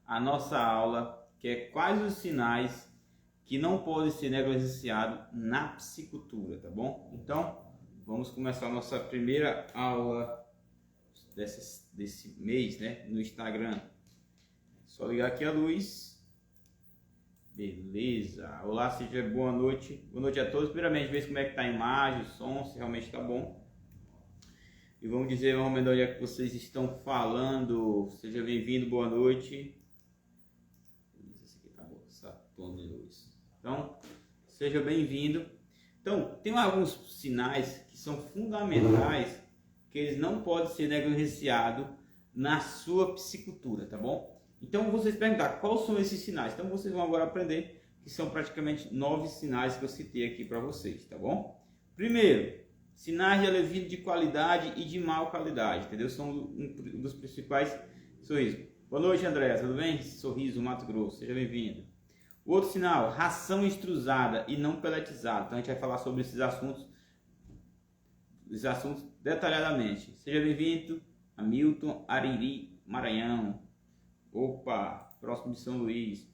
a nossa aula, que é quais os sinais que não podem ser negligenciados na piscicultura, tá bom? Então, vamos começar a nossa primeira aula desse mês, né, no Instagram. Só ligar aqui a luz. Beleza. Olá, seja boa noite. Boa noite a todos. Primeiramente, ver como é que tá a imagem, o som, se realmente está bom. E vamos dizer mais ou menos onde é que vocês estão falando. Seja bem-vindo, boa noite. Esse aqui tá bom, Saturno de luz. Então, seja bem-vindo. Então, tem alguns sinais que são fundamentais, que eles não podem ser negligenciados na sua piscicultura, tá bom? Então, vocês perguntar quais são esses sinais. Então, vocês vão agora aprender que são praticamente 9 sinais que eu citei aqui para vocês, tá bom? Primeiro, sinais de alevino de qualidade e de má qualidade, entendeu? São um dos principais sorrisos. Boa noite, André, tudo bem? Sorriso, Mato Grosso, seja bem-vindo. Outro sinal, ração extrusada e não peletizada. Então, a gente vai falar sobre esses assuntos detalhadamente. Seja bem-vindo, Hamilton, Ariri, Maranhão. Opa, próximo de São Luís.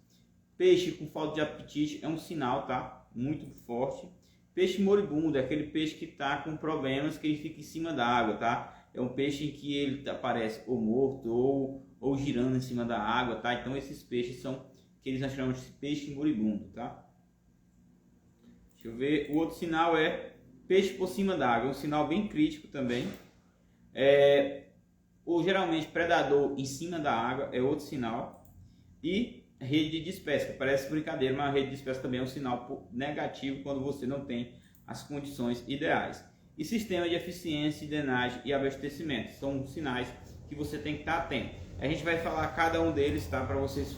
Peixe com falta de apetite é um sinal, tá? Muito forte. Peixe moribundo é aquele peixe que tá com problemas, que ele fica em cima da água, tá? É um peixe em que ele aparece ou morto ou girando em cima da água, tá? Então esses peixes são que eles chamam de peixe moribundo, tá? Deixa eu ver. O outro sinal é peixe por cima da água, é um sinal bem crítico também. Ou geralmente predador em cima da água é outro sinal. E rede de despesca, parece brincadeira, mas a rede de despesca também é um sinal negativo quando você não tem as condições ideais. E sistema de eficiência, drenagem e abastecimento são sinais que você tem que estar atento. A gente vai falar cada um deles, tá? Para vocês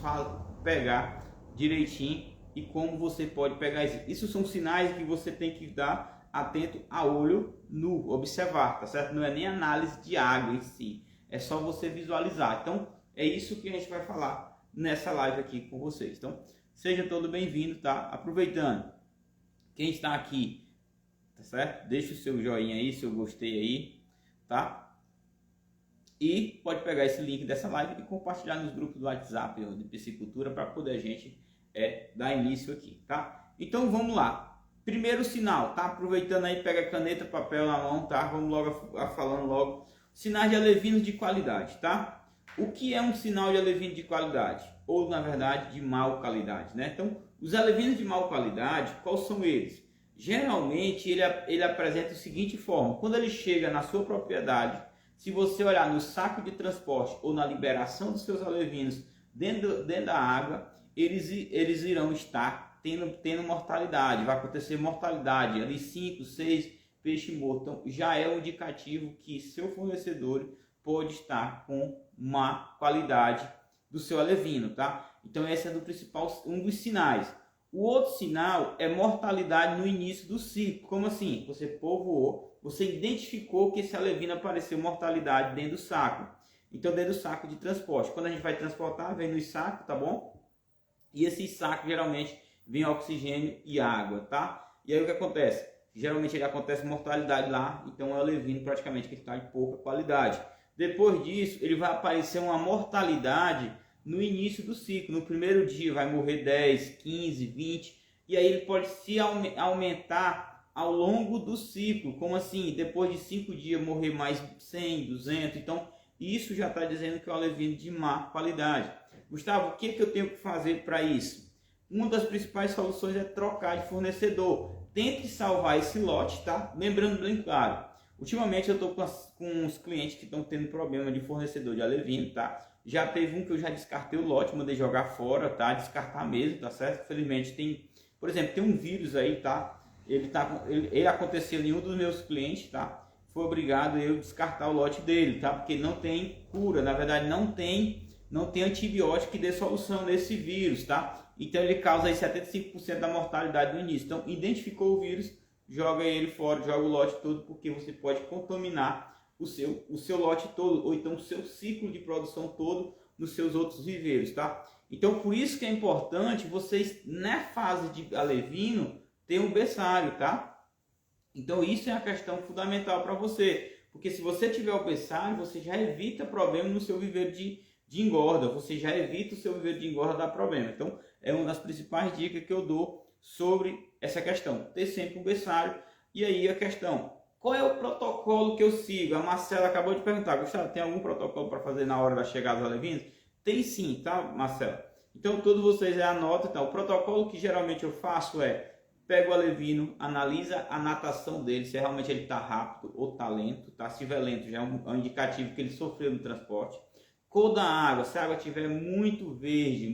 pegar direitinho e como você pode pegar isso. Isso são sinais que você tem que dar atento a olho nu, observar, tá certo? Não é nem análise de água em si. É só você visualizar. Então, é isso que a gente vai falar nessa live aqui com vocês. Então, seja todo bem-vindo, tá? Aproveitando, quem está aqui, tá certo? Deixa o seu joinha aí, seu gostei aí, tá? E pode pegar esse link dessa live e compartilhar nos grupos do WhatsApp de piscicultura para poder a gente dar início aqui, tá? Então, vamos lá. Primeiro sinal, tá? Aproveitando aí, pega caneta, papel na mão, tá? Vamos logo falando logo. Sinais de alevinos de qualidade, tá? O que é um sinal de alevino de qualidade? Ou, na verdade, de má qualidade, né? Então, os alevinos de má qualidade, quais são eles? Geralmente, ele apresenta a seguinte forma. Quando ele chega na sua propriedade, se você olhar no saco de transporte ou na liberação dos seus alevinos dentro da água, eles irão estar tendo mortalidade. Vai acontecer mortalidade, ali 5, 6 peixe morto. Então, já é um indicativo que seu fornecedor pode estar com má qualidade do seu alevino, tá? Então, esse é um dos sinais. O outro sinal é mortalidade no início do ciclo. Como assim? Você povoou, você identificou que esse alevino apareceu mortalidade dentro do saco. Então, dentro do saco de transporte. Quando a gente vai transportar, vem nos sacos, tá bom? E esses sacos, geralmente, vem oxigênio e água, tá? E aí, o que acontece? Geralmente ele acontece mortalidade lá, então é o alevino praticamente que está de pouca qualidade. Depois disso, ele vai aparecer uma mortalidade no início do ciclo. No primeiro dia vai morrer 10, 15, 20, e aí ele pode se aumentar ao longo do ciclo. Como assim? Depois de 5 dias morrer mais 100, 200, então isso já está dizendo que é um alevino de má qualidade. Gustavo, o que eu tenho que fazer para isso? Uma das principais soluções é trocar de fornecedor. Tente salvar esse lote, tá? Lembrando bem claro, ultimamente eu estou com os clientes que estão tendo problema de fornecedor de alevino, tá? Já teve um que eu já descartei o lote, mandei jogar fora, tá? Descartar mesmo, tá certo? Infelizmente tem, por exemplo, tem um vírus aí, tá? Ele aconteceu em um dos meus clientes, tá? Foi obrigado eu descartar o lote dele, tá? Porque não tem cura, na verdade não tem antibiótico que dê solução nesse vírus, tá? Então ele causa aí 75% da mortalidade no início. Então identificou o vírus, joga ele fora, joga o lote todo, porque você pode contaminar o seu lote todo, ou então o seu ciclo de produção todo nos seus outros viveiros, tá? Então por isso que é importante vocês, na fase de alevino, ter um berçário, tá? Então isso é a questão fundamental para você, porque se você tiver o berçário, você já evita problema no seu viveiro de engorda, você já evita o seu viveiro de engorda dar problema. Então, é uma das principais dicas que eu dou sobre essa questão. Ter sempre um berçário. E aí a questão, qual é o protocolo que eu sigo? A Marcela acabou de perguntar, Gustavo, tem algum protocolo para fazer na hora da chegada dos alevinos? Tem sim, tá, Marcela? Então, todos vocês anotam. Então, o protocolo que geralmente eu faço é, pego o alevino, analisa a natação dele, se realmente ele está rápido ou está lento. Tá? Se estiver lento, já é um indicativo que ele sofreu no transporte. Cor da água, se a água estiver muito verde,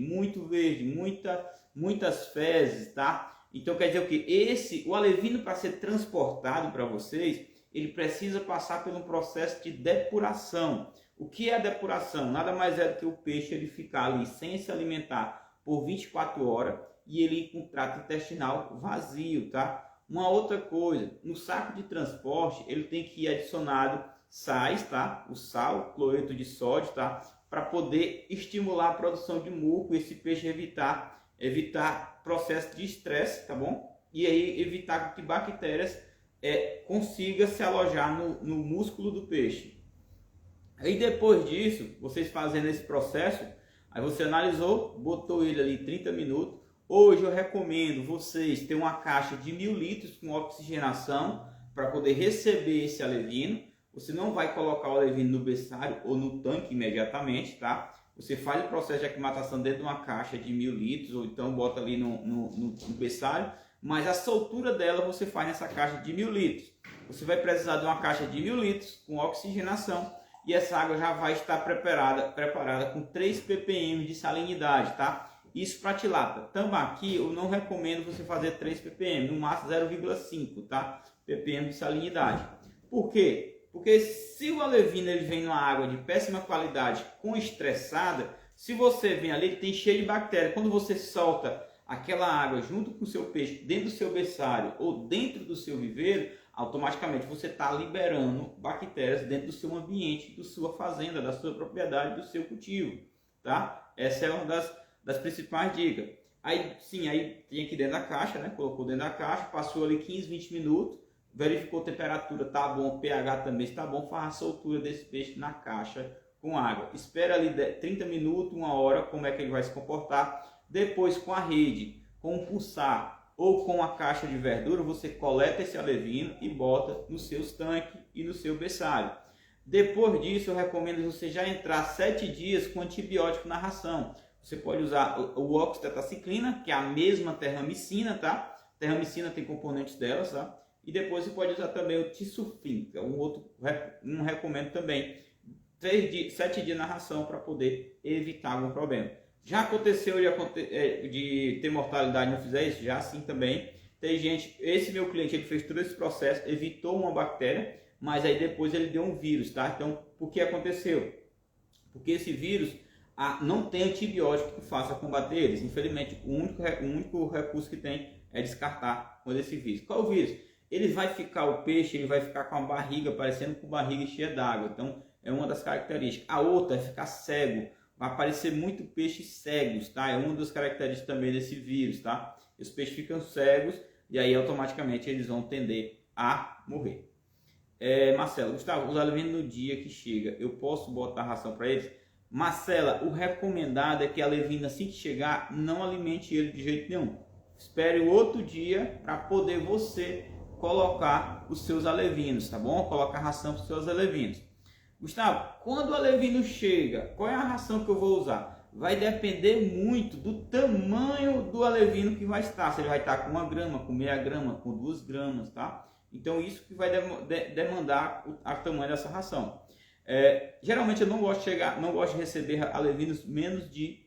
muitas fezes, tá? Então quer dizer o que? O alevino, para ser transportado para vocês, ele precisa passar por um processo de depuração. O que é a depuração? Nada mais é do que o peixe ele ficar ali sem se alimentar por 24 horas e ele ir com o trato intestinal vazio, tá? Uma outra coisa, no saco de transporte ele tem que ir adicionado sais, tá? O sal, cloreto de sódio, tá? Para poder estimular a produção de muco, esse peixe evitar processo de estresse, tá bom? E aí evitar que bactérias consiga se alojar no músculo do peixe. Aí depois disso, vocês fazendo esse processo, aí você analisou, botou ele ali 30 minutos. Hoje eu recomendo vocês ter uma caixa de 1000 litros com oxigenação para poder receber esse alevino. Você não vai colocar o alevino no berçário ou no tanque imediatamente, tá? Você faz o processo de aclimatação dentro de uma caixa de 1000 litros ou então bota ali no berçário, mas a soltura dela você faz nessa caixa de 1000 litros. Você vai precisar de uma caixa de 1000 litros com oxigenação e essa água já vai estar preparada com 3 ppm de salinidade, tá? Isso para tilápia. Tambaqui eu não recomendo você fazer 3 ppm, no máximo 0,5, tá? ppm de salinidade. Por quê? Porque se o alevino ele vem numa água de péssima qualidade, com estressada, se você vem ali, ele tem cheio de bactérias. Quando você solta aquela água junto com o seu peixe dentro do seu berçário ou dentro do seu viveiro, automaticamente você está liberando bactérias dentro do seu ambiente, da sua fazenda, da sua propriedade, do seu cultivo, tá? Essa é uma das principais dicas. Aí sim, aí tem aqui dentro da caixa, né? Colocou dentro da caixa, passou ali 15, 20 minutos, verificou a temperatura, tá bom, pH também está bom, faz a soltura desse peixe na caixa com água. Espera ali 30 minutos, 1 hora, como é que ele vai se comportar. Depois com a rede, com o pulsar ou com a caixa de verdura, você coleta esse alevino e bota nos seus tanques e no seu berçário. Depois disso, eu recomendo você já entrar 7 dias com antibiótico na ração. Você pode usar o oxitetraciclina, que é a mesma terramicina, tá? Terramicina tem componentes delas, tá? E depois você pode usar também o tisulfim, que é um recomendo também. 7 dias na ração para poder evitar algum problema. Já aconteceu de ter mortalidade e não fizer isso? Já sim também. Tem gente, esse meu cliente, ele fez todo esse processo, evitou uma bactéria, mas aí depois ele deu um vírus, tá? Então, por que aconteceu? Porque esse vírus não tem antibiótico que faça combater eles. Infelizmente, o único recurso que tem é descartar com esse vírus. Qual é o vírus? O peixe ele vai ficar com a barriga, parecendo com barriga cheia d'água. Então, é uma das características. A outra é ficar cego. Vai aparecer muito peixes cegos, tá? É uma das características também desse vírus, tá? Os peixes ficam cegos e aí automaticamente eles vão tender a morrer. Marcela, Gustavo, os alevinos no dia que chega, eu posso botar ração para eles? Marcela, o recomendado é que a alevino assim que chegar, não alimente ele de jeito nenhum. Espere o outro dia para poder você colocar os seus alevinos, tá bom? Colocar ração para os seus alevinos. Gustavo, quando o alevino chega, qual é a ração que eu vou usar? Vai depender muito do tamanho do alevino que vai estar. Se ele vai estar com 1 grama, com meia grama, com 2 gramas, tá? Então isso que vai demandar o tamanho dessa ração. Geralmente eu não gosto de receber alevinos menos de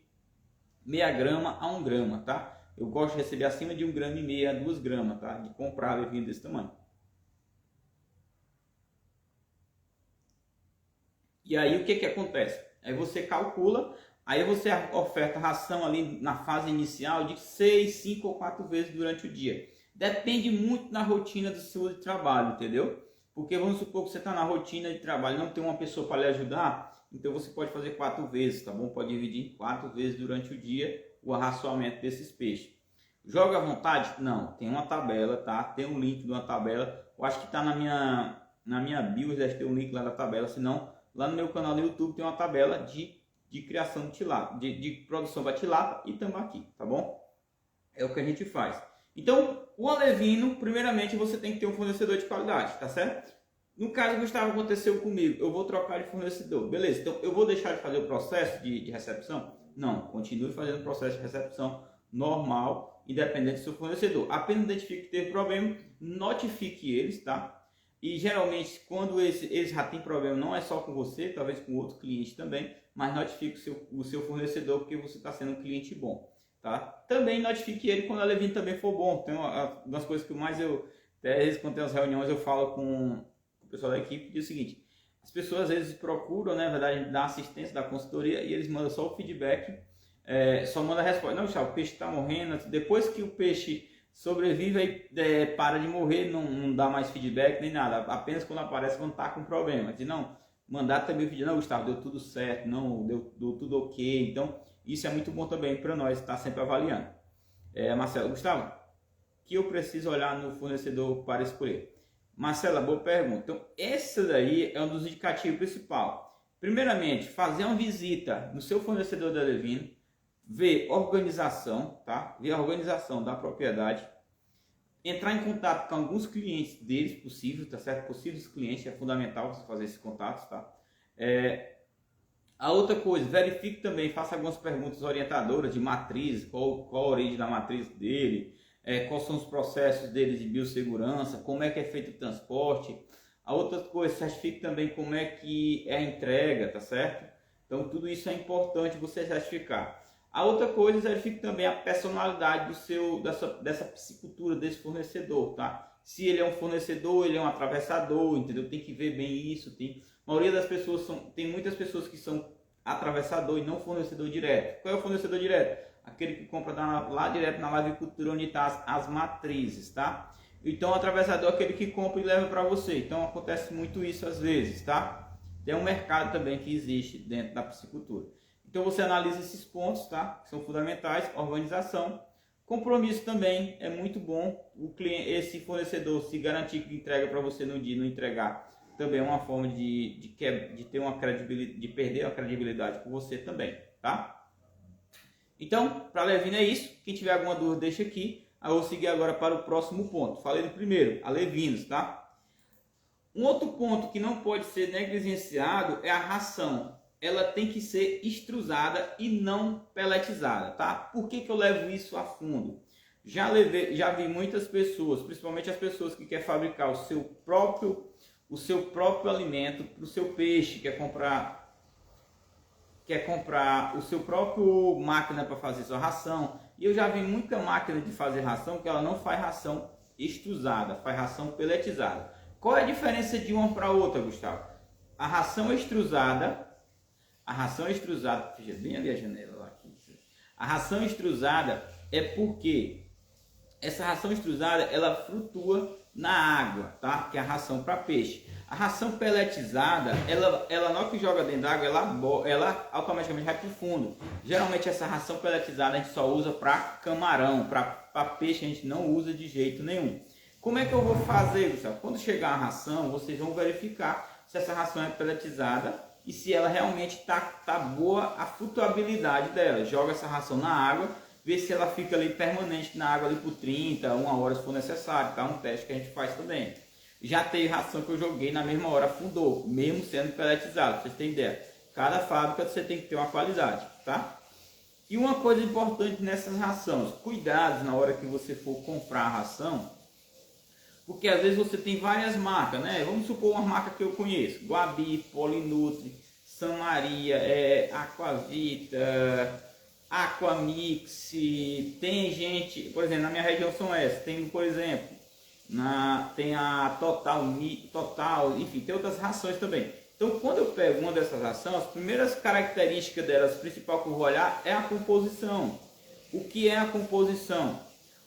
meia grama a 1 grama, tá? Eu gosto de receber acima de 1,5 grama a 2 gramas, tá? De comprar alevino desse tamanho. E aí o que acontece? Aí você calcula, aí você oferta ração ali na fase inicial de 6, 5 ou 4 vezes durante o dia. Depende muito da rotina do seu trabalho, entendeu? Porque vamos supor que você está na rotina de trabalho e não tem uma pessoa para lhe ajudar, então você pode fazer 4 vezes, tá bom? Pode dividir em 4 vezes durante o dia o arraçoamento desses peixes. Joga à vontade? Não, tem uma tabela, tá? Tem um link de uma tabela, eu acho que está na minha bio, deve ter um link lá da tabela, senão lá no meu canal no YouTube tem uma tabela de de criação de tilápia, de produção para tilápia e tambaqui, tá bom? É o que a gente faz. Então, o alevino, primeiramente, você tem que ter um fornecedor de qualidade, tá certo? No caso, Gustavo, aconteceu comigo, eu vou trocar de fornecedor, beleza? Então, eu vou deixar de fazer o processo de recepção? Não, continue fazendo o processo de recepção normal, independente do seu fornecedor. Apenas identifique que teve problema, notifique eles, tá? E geralmente, quando eles já têm problema, não é só com você, talvez com outro cliente também, mas notifique o seu fornecedor, porque você está sendo um cliente bom, tá? Também notifique ele quando a alevino também for bom. Tem umas coisas que mais até às vezes quando tem as reuniões, eu falo com o pessoal da equipe, diz o seguinte: as pessoas às vezes procuram, né, na verdade, dar assistência, da consultoria, e eles mandam só o feedback, só manda a resposta. Não, Gustavo, o peixe está morrendo. Depois que o peixe sobrevive, aí para de morrer, não dá mais feedback nem nada, apenas quando aparece quando está com problema. Diz, não, mandar também o vídeo, não, Gustavo, deu tudo certo, não, deu tudo ok. Então, isso é muito bom também para nós estar sempre avaliando. Marcelo, Gustavo, que eu preciso olhar no fornecedor para escolher? Marcela, boa pergunta. Então, essa daí é um dos indicativos principal. Primeiramente, fazer uma visita no seu fornecedor de alevino, ver organização, tá? Ver a organização da propriedade, entrar em contato com alguns clientes deles, possível, tá certo? Possíveis clientes, é fundamental você fazer esses contatos, tá? A outra coisa, verifique também, faça algumas perguntas orientadoras de matriz, qual a origem da matriz dele, quais são os processos deles de biossegurança, como é que é feito o transporte. A outra coisa, certifique também como é que é a entrega, tá certo? Então tudo isso é importante você certificar. A outra coisa, verifique também a personalidade dessa piscicultura, desse fornecedor, tá? Se ele é um fornecedor, ele é um atravessador, entendeu? Tem que ver bem isso. A maioria das pessoas tem muitas pessoas que são atravessador e não fornecedor direto. Qual é o fornecedor direto? Aquele que compra lá direto na lavicultura, onde está as matrizes, tá? Então, o atravessador é aquele que compra e leva para você. Então, acontece muito isso às vezes, tá? Tem um mercado também que existe dentro da piscicultura. Então, você analisa esses pontos, tá? Que são fundamentais. Organização. Compromisso também é muito bom. Esse fornecedor se garantir que entrega para você no dia, não entregar, também é uma forma de ter uma credibilidade, de perder a credibilidade com você também, tá? Então, para alevino é isso. Quem tiver alguma dúvida, deixa aqui. Eu vou seguir agora para o próximo ponto. Falei no primeiro, alevinos, tá? Um outro ponto que não pode ser negligenciado é a ração. Ela tem que ser extrusada e não peletizada, tá? Por que eu levo isso a fundo? Já vi muitas pessoas, principalmente as pessoas que querem fabricar o seu próprio alimento para o seu peixe, quer comprar o seu próprio máquina para fazer sua ração. E eu já vi muita máquina de fazer ração que ela não faz ração extrusada, faz ração peletizada. Qual é a diferença de uma para outra, Gustavo? A ração extrusada, veja bem ali a janela lá aqui. A ração extrusada é porque essa ração extrusada ela flutua na água, tá? Que é a ração para peixe. A ração peletizada, ela não que joga dentro d'água, ela automaticamente vai para o fundo. Geralmente essa ração peletizada a gente só usa para camarão, para peixe a gente não usa de jeito nenhum. Como é que eu vou fazer, Gustavo? Quando chegar a ração, vocês vão verificar se essa ração é peletizada e se ela realmente tá boa a flutuabilidade dela. Joga essa ração na água, vê se ela fica ali permanente na água ali por 30, 1 hora se for necessário, tá? Um teste que a gente faz também. Já teve ração que eu joguei na mesma hora, afundou, mesmo sendo peletizado, pra vocês terem ideia. Cada fábrica você tem que ter uma qualidade, tá? E uma coisa importante nessas rações, cuidados na hora que você for comprar a ração, porque às vezes você tem várias marcas, né? Vamos supor uma marca que eu conheço, Guabi, Polinutri, San Maria, Aquavita, Aquamix, tem gente, por exemplo, na minha região são essas, tem por exemplo, tem a Total, enfim, tem outras rações também. Então quando eu pego uma dessas rações, as primeiras características delas, principal que eu vou olhar é a composição. O que é a composição?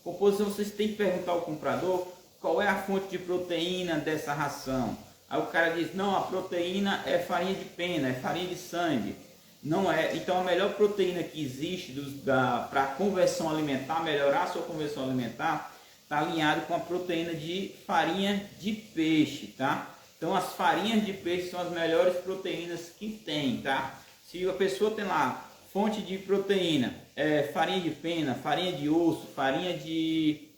Composição, vocês têm que perguntar ao comprador qual é a fonte de proteína dessa ração. Aí o cara diz, não, a proteína é farinha de pena, é farinha de sangue. Não é. Então a melhor proteína que existe para a conversão alimentar, melhorar a sua conversão alimentar, está alinhado com a proteína de farinha de peixe, tá? Então as farinhas de peixe são as melhores proteínas que tem, tá? Se a pessoa tem lá fonte de proteína, farinha de pena, farinha de osso, farinha de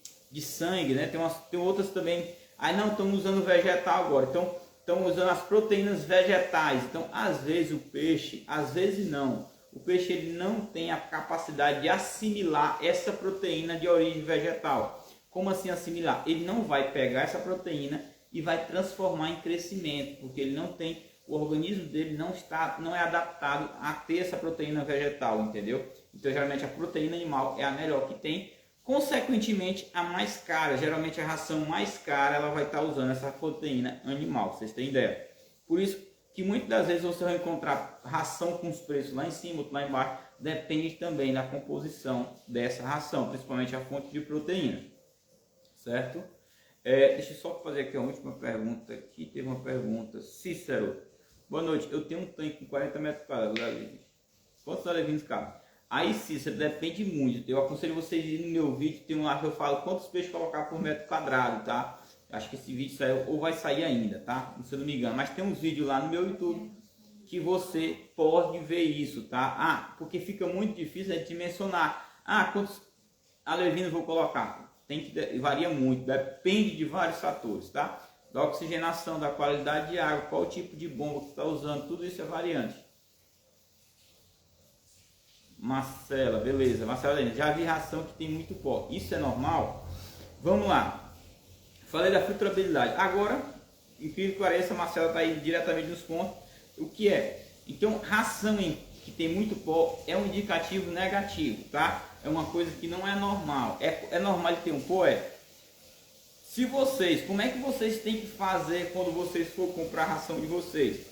sangue, né? Tem outras também. Aí não, estão usando vegetal agora. Então, estão usando as proteínas vegetais. Então, às vezes o peixe, às vezes não. O peixe ele não tem a capacidade de assimilar essa proteína de origem vegetal. Como assim assimilar? Ele não vai pegar essa proteína e vai transformar em crescimento, porque ele não tem, o organismo dele não é adaptado a ter essa proteína vegetal, entendeu? Então, geralmente a proteína animal é a melhor que tem. Consequentemente, a mais cara, geralmente a ração mais cara, ela vai estar usando essa proteína animal, vocês têm ideia. Por isso que muitas das vezes você vai encontrar ração com os preços lá em cima, outro lá embaixo, depende também da composição dessa ração, principalmente a fonte de proteína, certo? Deixa eu só fazer aqui a última pergunta, aqui teve uma pergunta, Cícero, boa noite, eu tenho um tanque com 40 metros quadrados, quantos alevinos cabem? Aí Cícero, depende muito, eu aconselho vocês a ir no meu vídeo, tem um lá que eu falo quantos peixes colocar por metro quadrado, tá? Acho que esse vídeo saiu ou vai sair ainda, tá? Se eu não me engano, mas tem uns vídeos lá no meu YouTube que você pode ver isso, tá? Porque fica muito difícil de dimensionar. Quantos alevinos vou colocar? Varia muito, depende de vários fatores, tá? Da oxigenação, da qualidade de água, qual tipo de bomba que você está usando, tudo isso é variante. Marcela, beleza. Marcela, já vi ração que tem muito pó. Isso é normal? Vamos lá. Falei da filtrabilidade. Agora, incrível que pareça, a Marcela está aí diretamente nos pontos. O que é? Então, ração que tem muito pó é um indicativo negativo, tá? É uma coisa que não é normal. É normal ele ter um pó? Se vocês, como é que vocês têm que fazer quando vocês for comprar a ração de vocês?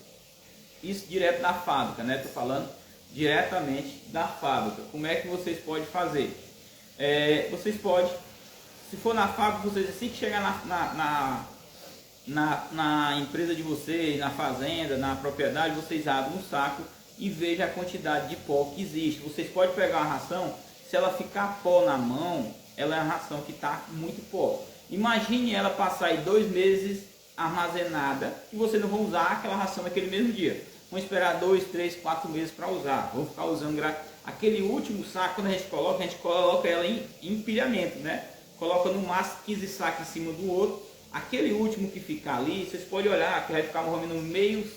Isso direto da fábrica, né? Tô falando diretamente da fábrica. Como é que vocês podem fazer? Vocês podem, se for na fábrica, vocês assim que chegar na empresa de vocês, na fazenda, na propriedade, vocês abrem um saco e vejam a quantidade de pó que existe. Vocês podem pegar a ração, se ela ficar pó na mão, ela é uma ração que está com muito pó. Imagine ela passar aí 2 meses armazenada e vocês não vão usar aquela ração naquele mesmo dia. Vão esperar 2, 3, 4 meses para usar. Vão ficar usando aquele último saco. Quando a gente coloca ela em empilhamento, né? Coloca no máximo 15 sacos em cima do outro. Aquele último que ficar ali, vocês podem olhar que vai ficar mais ou menos meio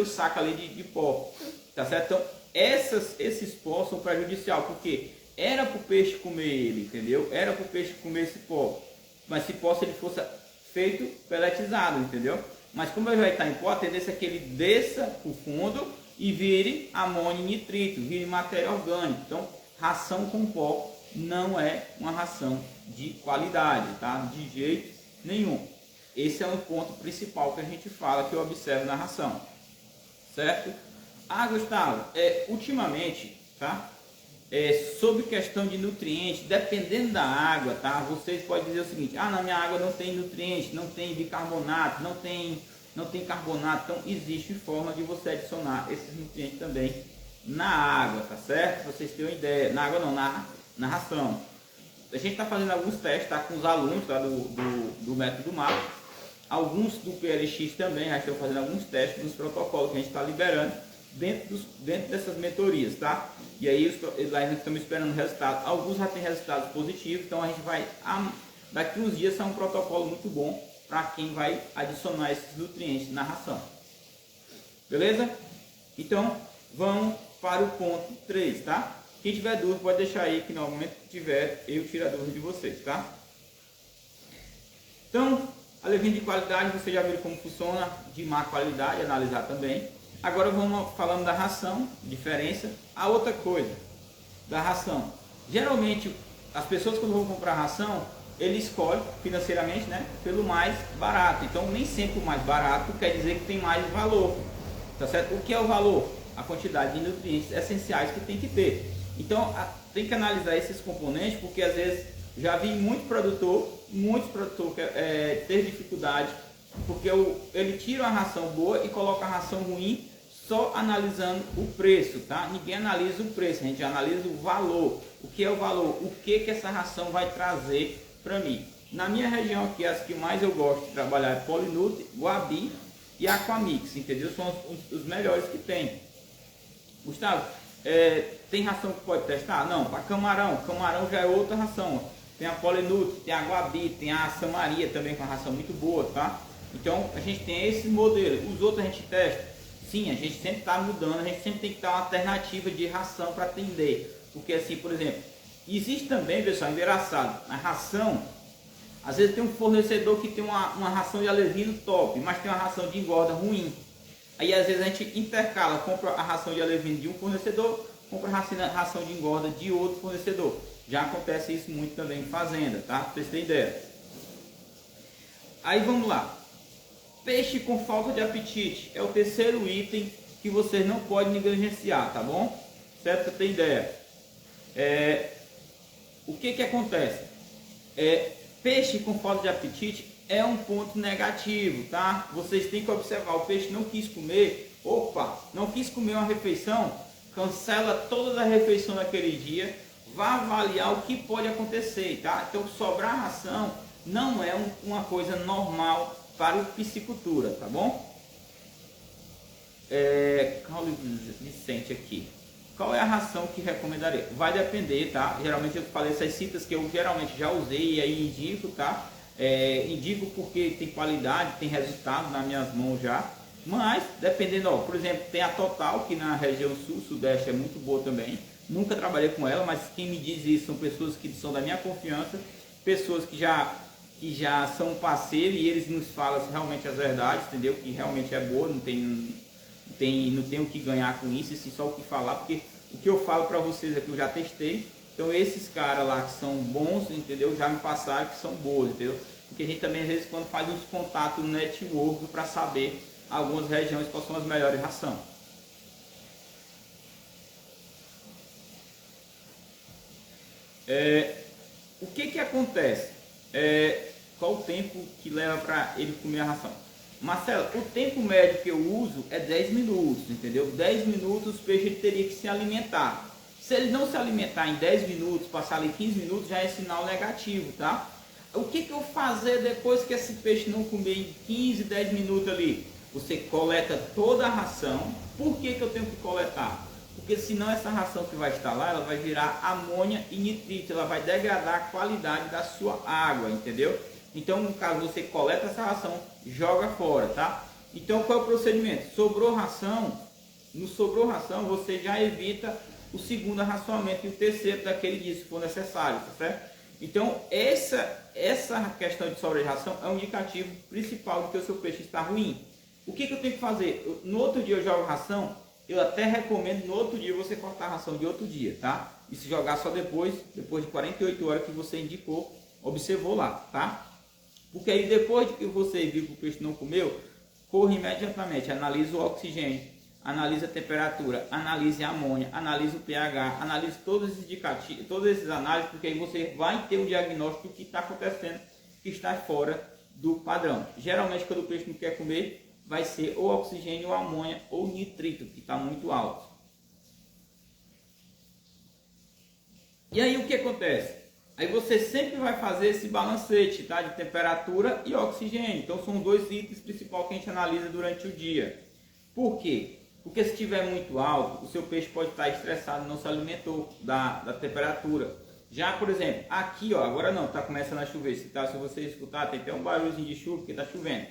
saco ali de pó, tá certo? Então esses pós são prejudiciais, porque era para o peixe comer ele, entendeu? Era para o peixe comer esse pó, mas se pó, se ele fosse feito peletizado, entendeu? Mas como ele vai estar em pó, a tendência é que ele desça para o fundo e vire amônio e nitrito, vire matéria orgânica. Então, ração com pó não é uma ração de qualidade, tá? De jeito nenhum. Esse é o ponto principal que a gente fala, que eu observo na ração, certo? Gustavo, ultimamente, tá? Sobre questão de nutrientes, dependendo da água, tá? Vocês podem dizer o seguinte: na minha água não tem nutriente, não tem bicarbonato, não tem carbonato. Então existe forma de você adicionar esses nutrientes também na água, tá certo? Vocês têm uma ideia. Na água não, na ração. A gente está fazendo alguns testes, tá? Com os alunos, tá? do método MAP. Alguns do PLX também já estão fazendo alguns testes nos protocolos que a gente está liberando dentro dessas mentorias, tá? E aí nós estamos esperando resultados. Alguns já têm resultados positivos, então a gente vai, daqui uns dias, sai um protocolo muito bom para quem vai adicionar esses nutrientes na ração. Beleza? Então vamos para o ponto 3, tá? Quem tiver dúvida pode deixar aí, que no momento que tiver eu tiro a dúvida de vocês, tá? Então, alevinho de qualidade, você já viu como funciona, de má qualidade, analisar também. Agora vamos falando da ração, diferença. A outra coisa da ração, geralmente as pessoas quando vão comprar ração, ele escolhe financeiramente, né, pelo mais barato. Então nem sempre o mais barato quer dizer que tem mais valor, tá certo? O que é o valor? A quantidade de nutrientes essenciais que tem que ter. Então tem que analisar esses componentes, porque às vezes já vi muitos produtores ter dificuldade, porque ele tira uma ração boa e coloca a ração ruim só analisando o preço, tá? Ninguém analisa o preço, a gente analisa o valor. O que é o valor? O que essa ração vai trazer para mim? Na minha região aqui, as que mais eu gosto de trabalhar é Polinut, Guabi e Aquamix, entendeu? São os melhores que tem. Gustavo, tem ração que pode testar? Não, para camarão. Camarão já é outra ração. Tem a Polinut, tem a Guabi, tem a Samaria também com a ração muito boa, tá? Então a gente tem esses modelos. Os outros a gente testa? Sim, a gente sempre está mudando, a gente sempre tem que dar uma alternativa de ração para atender. Porque assim, por exemplo, existe também, pessoal, engraçado, a ração, às vezes tem um fornecedor que tem uma ração de alevino top, mas tem uma ração de engorda ruim. Aí às vezes a gente intercala, compra a ração de alevino de um fornecedor, compra a ração de engorda de outro fornecedor. Já acontece isso muito também em fazenda, tá? Pra vocês terem ideia. Aí vamos lá. Peixe com falta de apetite é o terceiro item que vocês não podem negligenciar, tá bom? Certo? Pra ter ideia. O que acontece? Peixe com falta de apetite é um ponto negativo, tá? Vocês têm que observar, o peixe não quis comer, não quis comer uma refeição, cancela toda a refeição naquele dia, vá avaliar o que pode acontecer, tá? Então sobrar ração não é uma coisa normal para o piscicultura, tá bom? Caule Vicente aqui. Qual é a ração que recomendaria? Vai depender, tá? Geralmente eu falei essas citas que eu geralmente já usei e aí indico, tá? Indico porque tem qualidade, tem resultado nas minhas mãos já. Mas dependendo, por exemplo, tem a Total, que na região sul, sudeste é muito boa também. Nunca trabalhei com ela, mas quem me diz isso são pessoas que são da minha confiança, pessoas que já são parceiros e eles nos falam realmente as verdades, entendeu? Que realmente é boa, não tem o que ganhar com isso, e só o que falar, porque o que eu falo para vocês aqui eu já testei. Então esses caras lá que são bons, entendeu? Já me passaram que são boas, entendeu? Porque a gente também às vezes quando faz uns contatos no network para saber algumas regiões quais são as melhores rações. O que acontece? Qual o tempo que leva para ele comer a ração? Marcelo, o tempo médio que eu uso é 10 minutos, entendeu? 10 minutos o peixe teria que se alimentar. Se ele não se alimentar em 10 minutos, passar ali 15 minutos, já é sinal negativo, tá? O que eu fazer depois que esse peixe não comer em 15, 10 minutos ali? Você coleta toda a ração. Por que eu tenho que coletar? Porque senão essa ração que vai estar lá, ela vai virar amônia e nitrito, ela vai degradar a qualidade da sua água, entendeu? Então, no caso, você coleta essa ração, joga fora, tá? Então, qual é o procedimento? Sobrou ração, no sobrou ração, você já evita o segundo arraçoamento e o terceiro daquele dia, se for necessário, tá certo? Então, essa questão de sobra de ração é um indicativo principal de que o seu peixe está ruim. O que eu tenho que fazer? No outro dia eu jogo ração, eu até recomendo no outro dia você cortar a ração de outro dia, tá? E se jogar só depois de 48 horas que você indicou, observou lá, tá? Porque aí depois de que você viu que o peixe não comeu, corre imediatamente, analisa o oxigênio, analisa a temperatura, analise a amônia, analisa o pH, analise todos esses indicativos, todas essas análises, porque aí você vai ter um diagnóstico do que está acontecendo, que está fora do padrão. Geralmente quando o peixe não quer comer, vai ser ou oxigênio, ou amônia, ou nitrito, que está muito alto. E aí o que acontece? Aí você sempre vai fazer esse balancete, tá? De temperatura e oxigênio. Então são dois itens principais que a gente analisa durante o dia. Por quê? Porque se estiver muito alto, o seu peixe pode estar estressado, não se alimentou da temperatura. Já, por exemplo, aqui, ó, agora não, está começando a chover. Se você escutar, tem até um barulhozinho de chuva, porque está chovendo.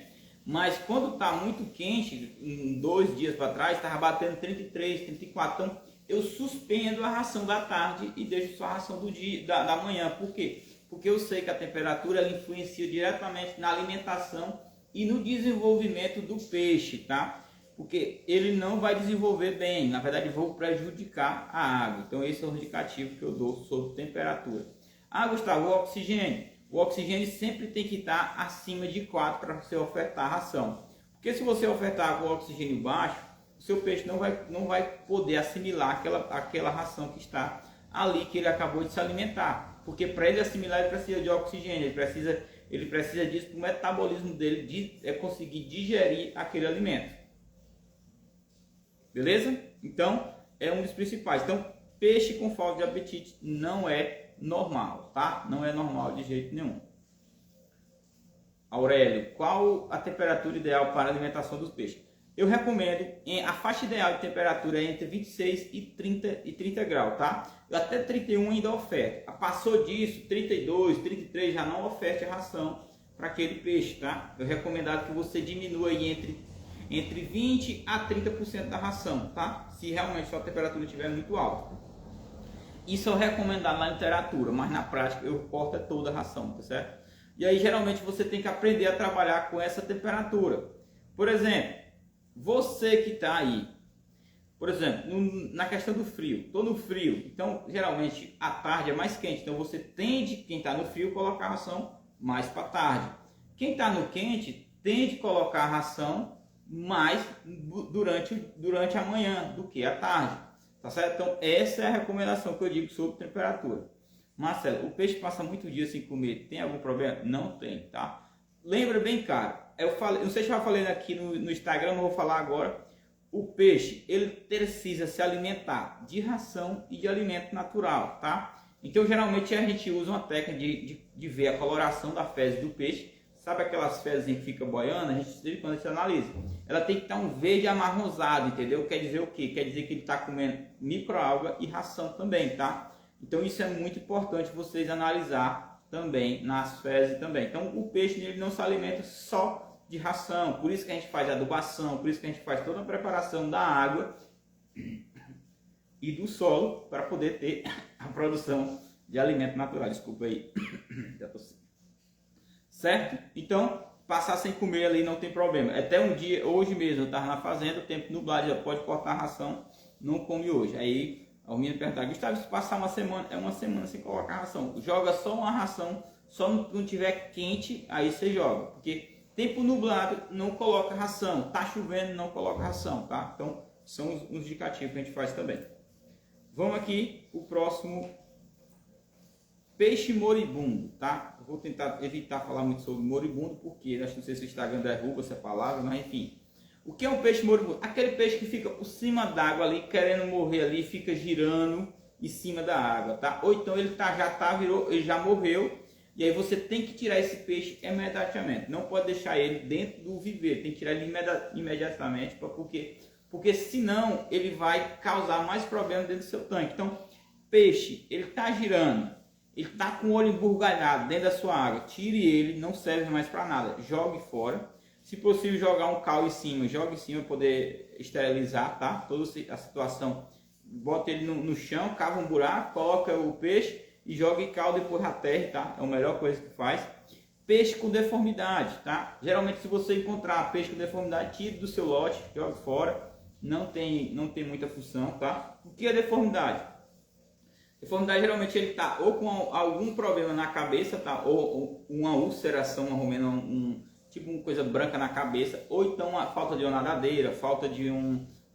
Mas quando está muito quente, em 2 dias para trás, estava batendo 33, 34, então eu suspendo a ração da tarde e deixo só a ração do dia, da manhã. Por quê? Porque eu sei que a temperatura ela influencia diretamente na alimentação e no desenvolvimento do peixe, tá? Porque ele não vai desenvolver bem, na verdade vou prejudicar a água. Então esse é o indicativo que eu dou sobre temperatura. Ah, Gustavo, o oxigênio. O oxigênio sempre tem que estar acima de 4 para você ofertar a ração. Porque se você ofertar com oxigênio baixo, o seu peixe não vai poder assimilar aquela ração que está ali, que ele acabou de se alimentar. Porque para ele assimilar, ele precisa de oxigênio, ele precisa disso para o metabolismo dele conseguir digerir aquele alimento. Beleza? Então, é um dos principais. Então, peixe com falta de apetite não é normal, tá? Não é normal de jeito nenhum. Aurélio, qual a temperatura ideal para a alimentação dos peixes? eu recomendo, a faixa ideal de temperatura é entre 26 e 30 graus, tá? Até 31 ainda oferta. Passou disso, 32, 33 já não oferte a ração para aquele peixe, tá? Eu recomendo que você diminua aí entre 20 a 30% da ração, tá? Se realmente sua temperatura estiver muito alta. Isso é o recomendado na literatura, mas na prática eu corto toda a ração, tá certo? E aí geralmente você tem que aprender a trabalhar com essa temperatura. Por exemplo, você que está aí, por exemplo, na questão do frio, estou no frio, então geralmente a tarde é mais quente, então você tende, quem está no frio, colocar a ração mais para tarde. Quem está no quente tende a colocar a ração mais durante a manhã do que a tarde, tá certo? Então essa é a recomendação que eu digo sobre temperatura. Marcelo, o peixe passa muito dia sem comer, tem algum problema? Não tem, tá? Lembra bem, cara, eu falei, não sei se eu já falei aqui no Instagram, não vou falar agora. O peixe, ele precisa se alimentar de ração e de alimento natural, tá? Então geralmente a gente usa uma técnica de ver a coloração da fezes do peixe. Sabe aquelas fezes que fica boiando? A gente, quando a gente analisa, ela tem que estar um verde amarronzado, entendeu? Quer dizer o quê? Quer dizer que ele está comendo microalga e ração também, tá? Então isso é muito importante vocês analisar também nas fezes também. Então o peixe ele não se alimenta só de ração, por isso que a gente faz adubação, por isso que a gente faz toda a preparação da água e do solo para poder ter a produção de alimento natural. Desculpa aí, já tô... certo? Então passar sem comer ali não tem problema. Até um dia, hoje mesmo eu estava na fazenda, tempo nublado, já pode cortar a ração, não come hoje. Aí o menino perguntar, Gustavo, se passar uma semana, é uma semana sem colocar ração. Joga só uma ração, só não tiver quente, aí você joga. Porque tempo nublado, não coloca ração. Tá chovendo, não coloca ração, tá? Então, são os indicativos que a gente faz também. Vamos aqui, o próximo. Peixe moribundo, tá? Eu vou tentar evitar falar muito sobre moribundo, porque não sei se o Instagram derruba essa palavra, mas enfim. O que é um peixe moribundo? Aquele peixe que fica por cima d'água ali, querendo morrer ali, fica girando em cima da água, tá? Ou então ele ele já morreu, e aí você tem que tirar esse peixe imediatamente. Não pode deixar ele dentro do viveiro, tem que tirar ele imediatamente, porque senão ele vai causar mais problemas dentro do seu tanque. Então, peixe, ele está girando, ele está com o olho emburgalhado dentro da sua água, tire ele, não serve mais para nada, jogue fora. Se possível, jogar um cal em cima, jogue em cima para poder esterilizar, tá? Toda a situação, bota ele no chão, cava um buraco, coloca o peixe e joga em cal depois na terra, tá? É a melhor coisa que faz. Peixe com deformidade, tá? Geralmente, se você encontrar peixe com deformidade, tire do seu lote, jogue fora. Não tem muita função, tá? O que é deformidade? Deformidade geralmente ele tá ou com algum problema na cabeça, tá? Ou uma ulceração, tipo uma coisa branca na cabeça, ou então a falta de uma nadadeira, falta de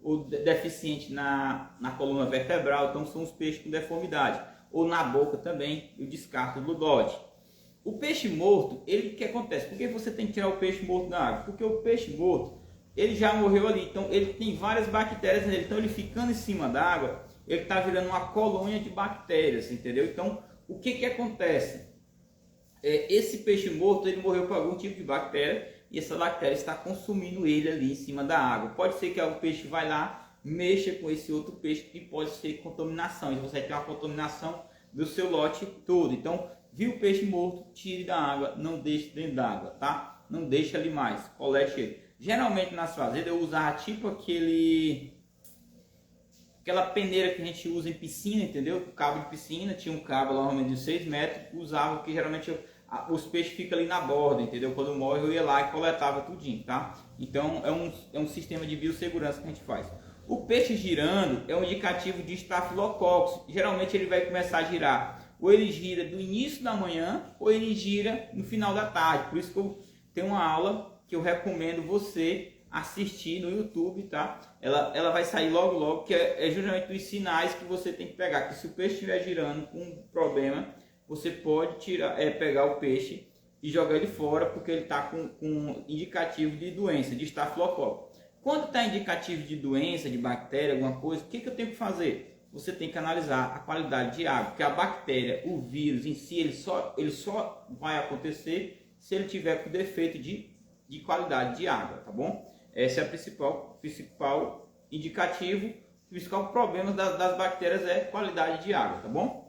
ou deficiente na coluna vertebral. Então são os peixes com deformidade. Ou na boca também, eu descarto o ludote. O peixe morto, o que acontece? Por que você tem que tirar o peixe morto da água? Porque o peixe morto, ele já morreu ali, então ele tem várias bactérias nele, então ele ficando em cima da água, ele está virando uma colônia de bactérias, entendeu? Então, o que acontece? Esse peixe morto, ele morreu por algum tipo de bactéria, e essa bactéria está consumindo ele ali em cima da água. Pode ser que o peixe vai lá, mexa com esse outro peixe, e pode ser contaminação, e você vai ter uma contaminação do seu lote todo. Então, viu o peixe morto, tire da água, não deixe dentro da água, tá? Não deixe ali mais, colete ele. Geralmente nas fazendas eu usava tipo aquela peneira que a gente usa em piscina, entendeu? O cabo de piscina, tinha um cabo lá de 6 metros, usava, porque geralmente os peixes ficam ali na borda, entendeu? Quando morre eu ia lá e coletava tudinho, tá? Então é um sistema de biossegurança que a gente faz. O peixe girando é um indicativo de estafilococcus. Geralmente ele vai começar a girar, ou ele gira do início da manhã, ou ele gira no final da tarde. Por isso que eu tenho uma aula que eu recomendo você assistir no YouTube, tá? Ela vai sair logo, que é justamente os sinais que você tem que pegar. Que se o peixe estiver girando com um problema, você pode pegar o peixe e jogar ele fora, porque ele está com indicativo de doença, de estafilococcus. Quando está indicativo de doença, de bactéria, alguma coisa, o que eu tenho que fazer? Você tem que analisar a qualidade de água, porque a bactéria, o vírus em si, ele só vai acontecer se ele tiver com defeito de qualidade de água, tá bom? Esse é o principal indicativo, o principal problema das bactérias é qualidade de água, tá bom?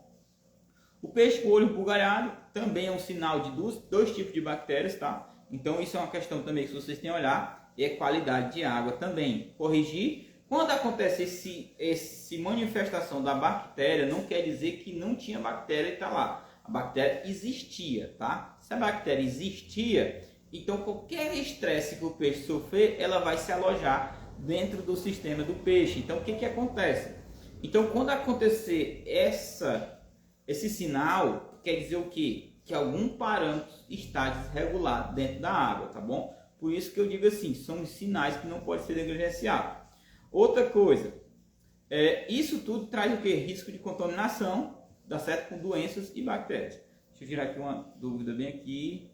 O peixe com olho bugalhado também é um sinal de dois tipos de bactérias, tá? Então isso é uma questão também que vocês têm que olhar, é qualidade de água também. Corrigir. Quando acontece esse manifestação da bactéria, não quer dizer que não tinha bactéria e está lá. A bactéria existia, tá? Se a bactéria existia, então qualquer estresse que o peixe sofrer, ela vai se alojar dentro do sistema do peixe. Então o que acontece? Então quando acontecer esse sinal, quer dizer o quê? Que algum parâmetro está desregulado dentro da água, tá bom? Por isso que eu digo assim, são os sinais que não podem ser negligenciados. Outra coisa, isso tudo traz o que? Risco de contaminação, dá certo, com doenças e bactérias. Deixa eu tirar aqui uma dúvida bem aqui.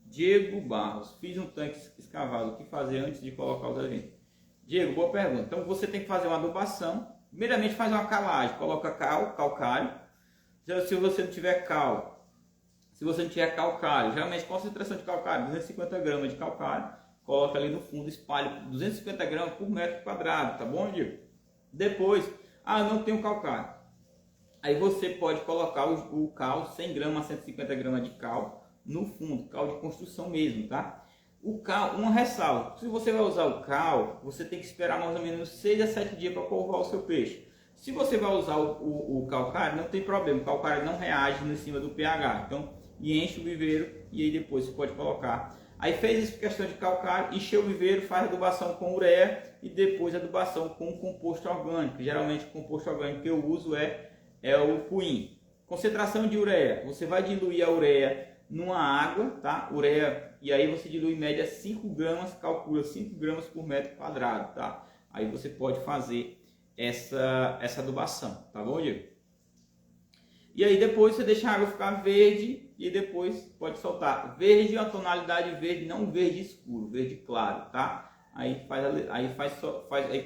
Diego Barros, fiz um tanque escavado, o que fazer antes de colocar os alimentos? Diego, boa pergunta. Então você tem que fazer uma adubação. Primeiramente faz uma calagem, coloca calcário. Se você não tiver cal, se você não tiver calcário, geralmente concentração de calcário, 250 gramas de calcário, coloca ali no fundo, espalha 250 gramas por metro quadrado, tá bom, Diego? Depois, não tenho calcário. Aí você pode colocar o cal, 100 gramas a 150 gramas de cal no fundo, cal de construção mesmo, tá? O cal, uma ressalva, se você vai usar o cal, você tem que esperar mais ou menos 6 a 7 dias para polvar o seu peixe. Se você vai usar o calcário, não tem problema, o calcário não reage em cima do pH, então enche o viveiro e aí depois você pode colocar. Aí fez essa questão de calcário, encheu o viveiro, faz adubação com ureia e depois adubação com composto orgânico. Geralmente o composto orgânico que eu uso é o puim. Concentração de ureia, você vai diluir a ureia numa água, tá? Ureia, e aí você dilui em média 5 gramas, calcula 5 gramas por metro quadrado, tá? Aí você pode fazer essa adubação, tá bom, Diego? E aí depois você deixa a água ficar verde e depois pode soltar. Verde é uma tonalidade verde, não verde escuro, verde claro, tá? Aí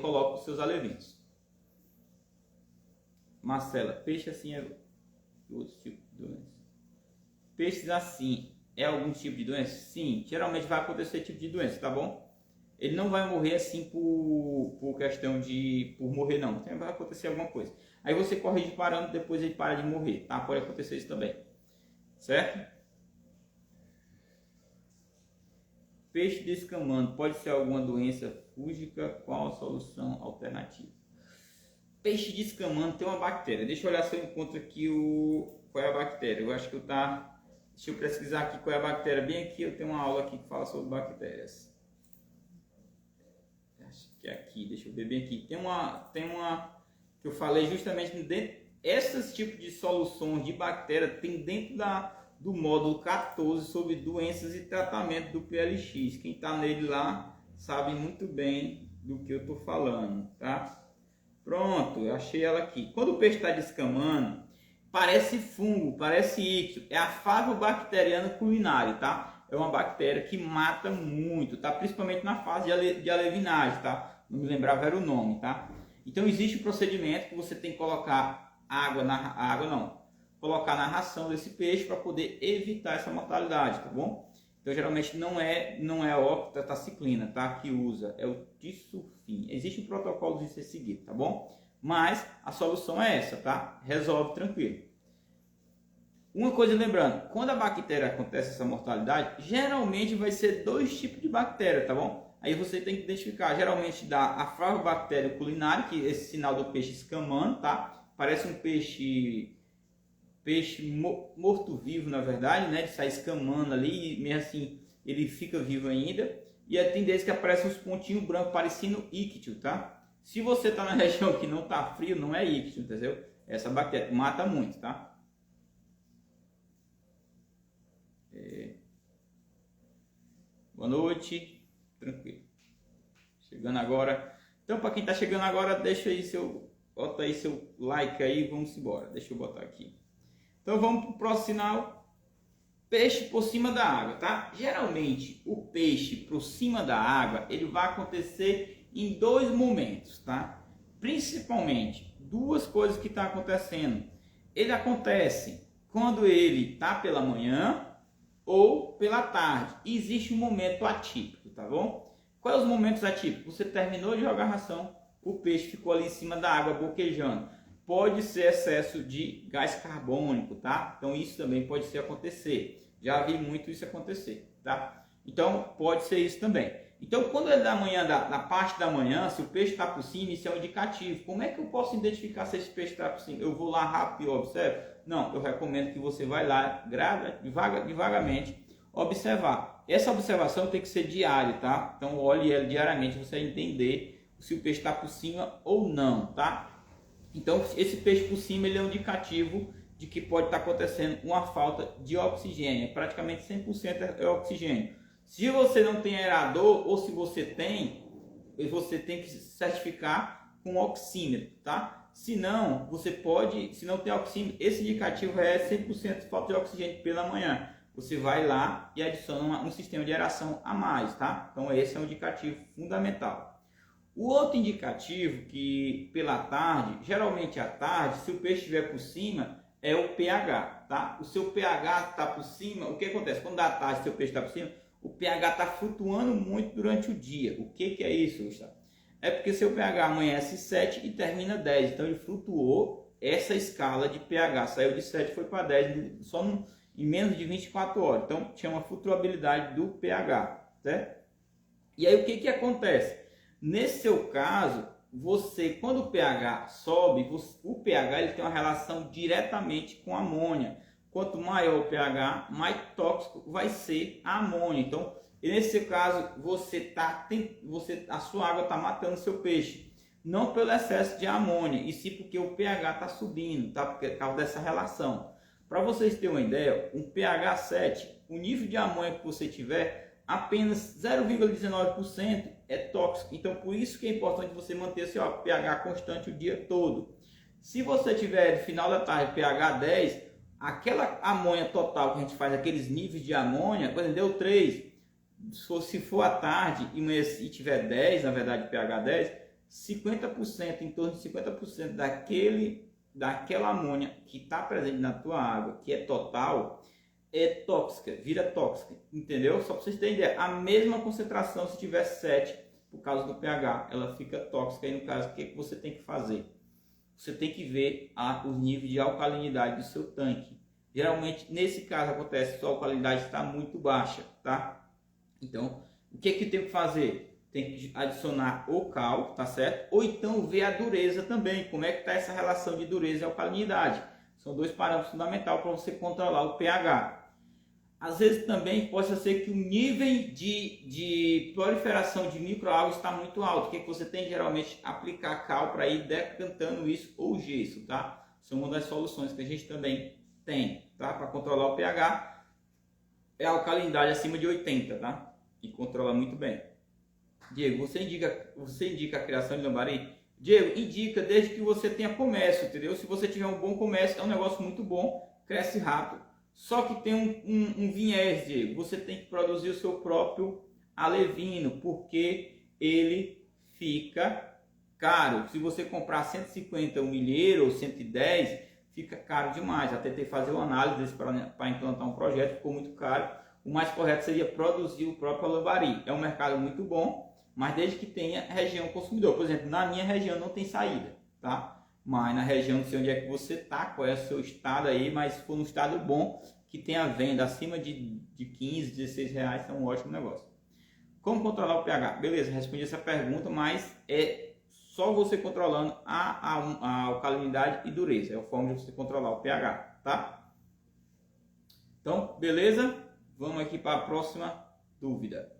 coloca os seus alevinos. Marcela, peixe assim é outro tipo de doença. Peixes assim é algum tipo de doença? Sim, geralmente vai acontecer esse tipo de doença, tá bom? Ele não vai morrer assim por questão de morrer não, então vai acontecer alguma coisa. Aí você corrige parando, depois ele para de morrer, tá? Pode acontecer isso também, certo? Peixe descamando, pode ser alguma doença fúngica? Qual a solução alternativa? Peixe descamando tem uma bactéria. Deixa eu olhar se eu encontro aqui qual é a bactéria. Eu acho que deixa eu pesquisar aqui qual é a bactéria. Bem aqui eu tenho uma aula aqui que fala sobre bactérias. Acho que é aqui, deixa eu ver bem aqui. Tem uma que eu falei justamente dentro. Esses tipos de soluções de bactéria tem dentro do módulo 14 sobre doenças e tratamento do PLX. Quem está nele lá sabe muito bem do que eu estou falando, tá? Pronto, eu achei ela aqui. Quando o peixe está descamando, parece fungo, parece íctio. É a Fagus culinari, tá? É uma bactéria que mata muito, tá? Principalmente na fase de alevinagem, tá? Não me lembrava era o nome, tá? Então existe um procedimento que você tem que colocar colocar na ração desse peixe para poder evitar essa mortalidade, tá bom? Então geralmente não é a octaciclina, tá? Que usa, é o tisulfim. Existe um protocolo de ser seguido, tá bom? Mas a solução é essa, tá? Resolve tranquilo. Uma coisa lembrando, quando a bactéria acontece essa mortalidade, geralmente vai ser 2 tipos de bactéria, tá bom? Aí você tem que identificar, geralmente dá a Fagus culinari, que é esse sinal do peixe escamando, tá? Parece um peixe morto-vivo, na verdade, né? Ele sai escamando ali, e mesmo assim ele fica vivo ainda. E a tendência que aparece uns pontinhos brancos parecendo íctio, tá? Se você tá na região que não tá frio, não é íctio, entendeu? Essa bactéria mata muito, tá? Boa noite, tranquilo. Chegando agora. Então, para quem tá chegando agora, bota aí seu like aí, vamos embora. Deixa eu botar aqui. Então vamos para o próximo sinal, peixe por cima da água, tá? Geralmente o peixe por cima da água, ele vai acontecer em 2 momentos, tá? Principalmente, 2 coisas que estão acontecendo. Ele acontece quando ele tá pela manhã ou pela tarde. Existe um momento atípico, tá bom? Quais os momentos atípicos? Você terminou de jogar a ração, o peixe ficou ali em cima da água boquejando. Pode ser excesso de gás carbônico, tá? Então isso também pode ser acontecer. Já vi muito isso acontecer, tá? Então pode ser isso também. Então quando é da manhã, na parte da manhã, se o peixe está por cima, isso é um indicativo. Como é que eu posso identificar se esse peixe está por cima? Eu vou lá rápido e observo? Não, eu recomendo que você vai lá devagarmente observar. Essa observação tem que ser diária, tá? Então olhe ela diariamente, você vai entender se o peixe está por cima ou não, tá? Então esse peixe por cima ele é um indicativo de que pode estar acontecendo uma falta de oxigênio. Praticamente 100% é oxigênio. Se você não tem aerador ou se você tem que certificar com oxímetro, tá? Se não, se não tem oxímetro, esse indicativo é 100% de falta de oxigênio pela manhã. Você vai lá e adiciona um sistema de aeração a mais, tá? Então esse é um indicativo fundamental. O outro indicativo que pela tarde, geralmente à tarde, se o peixe estiver por cima, é o pH, tá? O seu pH está por cima, o que acontece? Quando à tarde seu peixe está por cima, o pH está flutuando muito durante o dia. O que é isso, Gustavo? É porque seu pH amanhece 7 e termina 10. Então ele flutuou essa escala de pH. Saiu de 7 e foi para 10 em menos de 24 horas. Então tinha uma flutuabilidade do pH, certo? E aí o que acontece? Nesse seu caso, quando o pH sobe, o pH ele tem uma relação diretamente com a amônia. Quanto maior o pH, mais tóxico vai ser a amônia. Então, nesse caso, a sua água está matando o seu peixe. Não pelo excesso de amônia, e sim porque o pH está subindo, tá? Por causa dessa relação. Para vocês terem uma ideia, um pH 7, o nível de amônia que você tiver, apenas 0,19% é tóxico. Então, por isso que é importante você manter seu pH constante o dia todo. Se você tiver no final da tarde pH 10, aquela amônia total que a gente faz, aqueles níveis de amônia, por exemplo, deu 3, se for à tarde e tiver 10, na verdade pH 10, 50%, em torno de 50% daquela amônia que está presente na tua água, que é total, é tóxica, vira tóxica, entendeu? Só para vocês terem ideia, a mesma concentração se tiver 7, por causa do pH, ela fica tóxica. E no caso, o que você tem que fazer? Você tem que ver os níveis de alcalinidade do seu tanque. Geralmente, nesse caso, acontece que a sua alcalinidade está muito baixa, tá? Então, o que tem que fazer? Tem que adicionar o cal, tá certo? Ou então ver a dureza também, como é que está essa relação de dureza e alcalinidade. São dois parâmetros fundamentais para você controlar o pH. Às vezes também pode ser que o nível de proliferação de microalgas está muito alto. O que você tem geralmente? Aplicar cal para ir decantando isso ou gesso, tá? São uma das soluções que a gente também tem, tá? Para controlar o pH. É a alcalinidade acima de 80, tá? E controla muito bem. Diego, você indica a criação de lambari? Diego, indica desde que você tenha comércio, entendeu? Se você tiver um bom comércio, é um negócio muito bom, cresce rápido. Só que tem um viés, Diego. Você tem que produzir o seu próprio alevino, porque ele fica caro. Se você comprar 150 um milheiro ou 110, fica caro demais. Já tentei fazer uma análise para implantar um projeto, ficou muito caro. O mais correto seria produzir o próprio lambari. É um mercado muito bom, mas desde que tenha região consumidor. Por exemplo, na minha região não tem saída, tá? Mas na região, não sei onde é que você está, qual é o seu estado aí, mas se for um estado bom, que tenha venda acima de 15, 16 reais, é um ótimo negócio. Como controlar o pH? Beleza, respondi essa pergunta, mas é só você controlando a alcalinidade e dureza. É a forma de você controlar o pH, tá? Então, beleza? Vamos aqui para a próxima dúvida.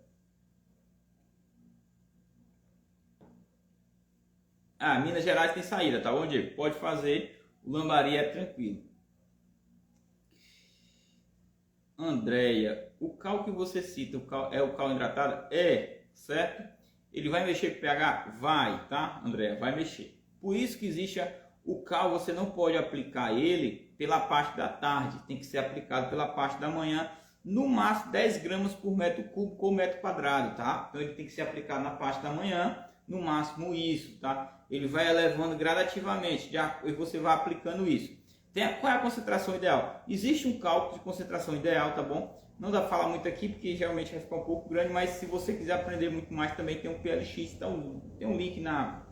Minas Gerais tem saída, tá bom, Diego? Pode fazer, o lambari é tranquilo. Andréia, o cal que você cita, é o cal hidratado? É, certo? Ele vai mexer com o pH? Vai, tá, Andréia? Vai mexer. Por isso que existe o cal, você não pode aplicar ele pela parte da tarde, tem que ser aplicado pela parte da manhã, no máximo 10 gramas por metro cúbico ou metro quadrado, tá? Então ele tem que ser aplicado na parte da manhã, no máximo isso, tá? Ele vai elevando gradativamente, e você vai aplicando isso. Qual é a concentração ideal? Existe um cálculo de concentração ideal, tá bom? Não dá para falar muito aqui porque geralmente vai ficar um pouco grande, mas se você quiser aprender muito mais também tem um PLX, então tem um link na...